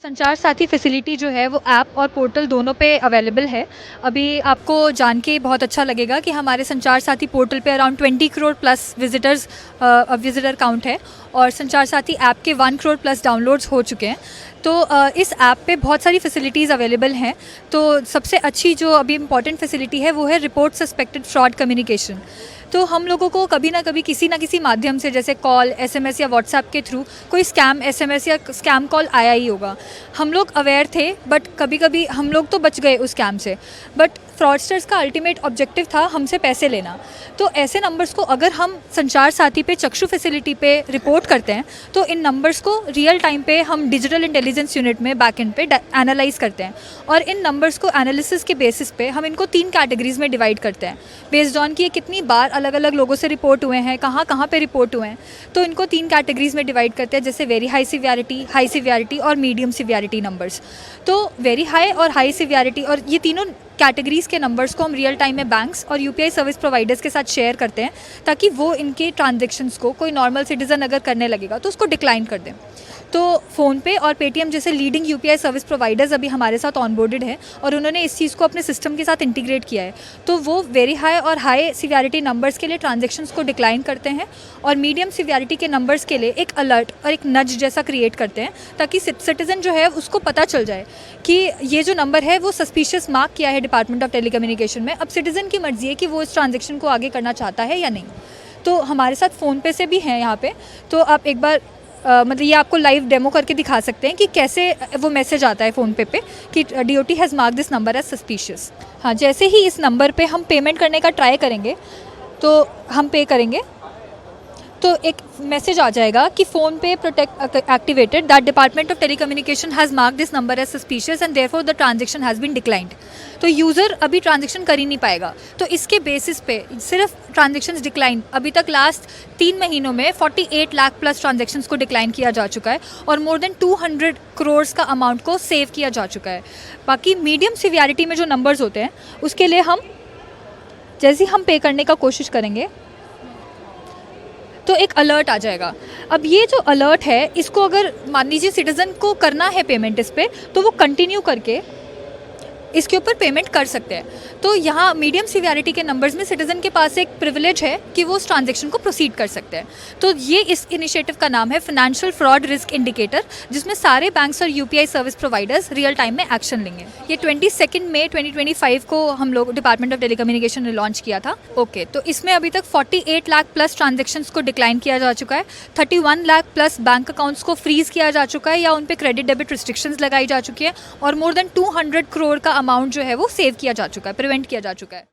संचार साथी फैसिलिटी जो है वो ऐप और पोर्टल दोनों पे अवेलेबल है। अभी आपको जान के बहुत अच्छा लगेगा कि हमारे संचार साथी पोर्टल पे around 20 crore plus visitor count है और संचार साथी ऐप के 1 करोड़ प्लस डाउनलोड्स हो चुके हैं। तो इस ऐप पे बहुत सारी फैसिलिटीज़ अवेलेबल हैं। तो सबसे अच्छी जो अभी इम्पॉर्टेंट फैसिलिटी है वो है रिपोर्ट सस्पेक्टेड फ्रॉड कम्युनिकेशन। तो हम लोगों को कभी ना कभी किसी ना किसी माध्यम से जैसे कॉल, एसएमएस या व्हाट्सएप के थ्रू कोई स्कैम एसएमएस या स्कैम कॉल आया ही होगा। हम लोग अवेयर थे बट कभी कभी हम लोग तो बच गए उस स्कैम से, बट फ्रॉडस्टर्स का अल्टीमेट ऑब्जेक्टिव था हमसे पैसे लेना। तो ऐसे नंबर्स को अगर हम संचार साथी पे चक्षु फैसिलिटी पे रिपोर्ट करते हैं तो इन नंबर्स को रियल टाइम पे हम डिजिटल इंटेलिजेंस यूनिट में बैकएंड पे एनालाइज करते हैं और इन नंबर्स को एनालिसिस के बेसिस पे हम इनको 3 कैटेगरीज में डिवाइड करते हैं बेस्ड ऑन कि ये कितनी बार अलग अलग लोगों से रिपोर्ट हुए हैं, कहाँ कहाँ पे रिपोर्ट हुए हैं। तो इनको 3 कैटेगरीज में डिवाइड करते हैं, जैसे वेरी हाई सिवियरिटी और मीडियम सिवियरिटी नंबर्स। तो वेरी हाई और हाई सिवियरिटी और ये तीनों कैटेगरीज के नंबर्स को हम रियल टाइम में बैंक्स और यूपीआई सर्विस प्रोवाइडर्स के साथ शेयर करते हैं ताकि वो इनके ट्रांजैक्शंस को कोई नॉर्मल सिटीजन अगर करने लगेगा तो उसको डिक्लाइन कर दें। तो फ़ोनपे और पेटीएम जैसे लीडिंग यूपीआई सर्विस प्रोवाइडर्स अभी हमारे साथ ऑनबोर्डेड हैं और उन्होंने इस चीज़ को अपने सिस्टम के साथ इंटीग्रेट किया है। तो वो वेरी हाई और हाई सिवियरिटी नंबर्स के लिए ट्रांजैक्शंस को डिक्लाइन करते हैं और मीडियम सिवियरिटी के नंबर्स के लिए एक अलर्ट और एक नज जैसा क्रिएट करते हैं ताकि सिटीजन जो है उसको पता चल जाए कि ये जो नंबर है वो सस्पिशियस मार्क किया है डिपार्टमेंट ऑफ टेलीकम्युनिकेशन में। अब सिटीजन की मर्जी है कि वो इस ट्रांजैक्शन को आगे करना चाहता है या नहीं। तो हमारे साथ फ़ोनपे से भी हैं यहाँ पे, तो आप एक बार मतलब ये आपको लाइव डेमो करके दिखा सकते हैं कि कैसे वो मैसेज आता है फ़ोनपे पे कि DOT has mark this number as suspicious. हाँ, जैसे ही इस नंबर पे हम पेमेंट करने का ट्राई करेंगे तो हम पे करेंगे तो एक मैसेज आ जाएगा कि PhonePe protect activated, that department of telecommunication has mark this number as suspicious and therefore the transaction has been declined. तो यूज़र अभी ट्रांजैक्शन कर ही नहीं पाएगा। तो इसके बेसिस पे सिर्फ ट्रांजैक्शंस डिक्लाइन, अभी तक लास्ट 3 महीनों में 48 लाख प्लस ट्रांजैक्शंस को डिक्लाइन किया जा चुका है और मोर देन 200 करोड़ का अमाउंट को सेव किया जा चुका है। बाकी मीडियम सिवियरिटी में जो नंबर्स होते हैं उसके लिए हम जैसे ही हम पे करने का कोशिश करेंगे तो एक अलर्ट आ जाएगा। अब ये जो अलर्ट है इसको अगर मान लीजिए सिटीज़न को करना है पेमेंट इस पर, तो वो कंटिन्यू करके इसके ऊपर पेमेंट कर सकते हैं। तो यहाँ मीडियम सिवियरिटी के नंबर्स में सिटीज़न के पास एक प्रिविलेज है कि वो उस ट्रांजैक्शन को प्रोसीड कर सकते हैं। तो ये इस इनिशिएटिव का नाम है फाइनेंशियल फ्रॉड रिस्क इंडिकेटर, जिसमें सारे बैंक्स और UPI service providers real time में एक्शन लेंगे। ये 22 मई 2025 को हम लोग डिपार्टमेंट ऑफ टेलीकम्युनिकेशन ने लॉन्च किया था। ओके, तो इसमें अभी तक 48 लाख प्लस ट्रांजेक्शन्स को डिक्लाइन किया जा चुका है, 31 लाख प्लस बैंक अकाउंट्स को फ्रीज किया जा चुका है या उन पर क्रेडिट डेबिट रिस्ट्रिक्शंस लगाई जा चुकी है और मोर देन 200 करोड़ का अमाउंट जो है वो सेव किया जा चुका है, प्रिवेंट किया जा चुका है।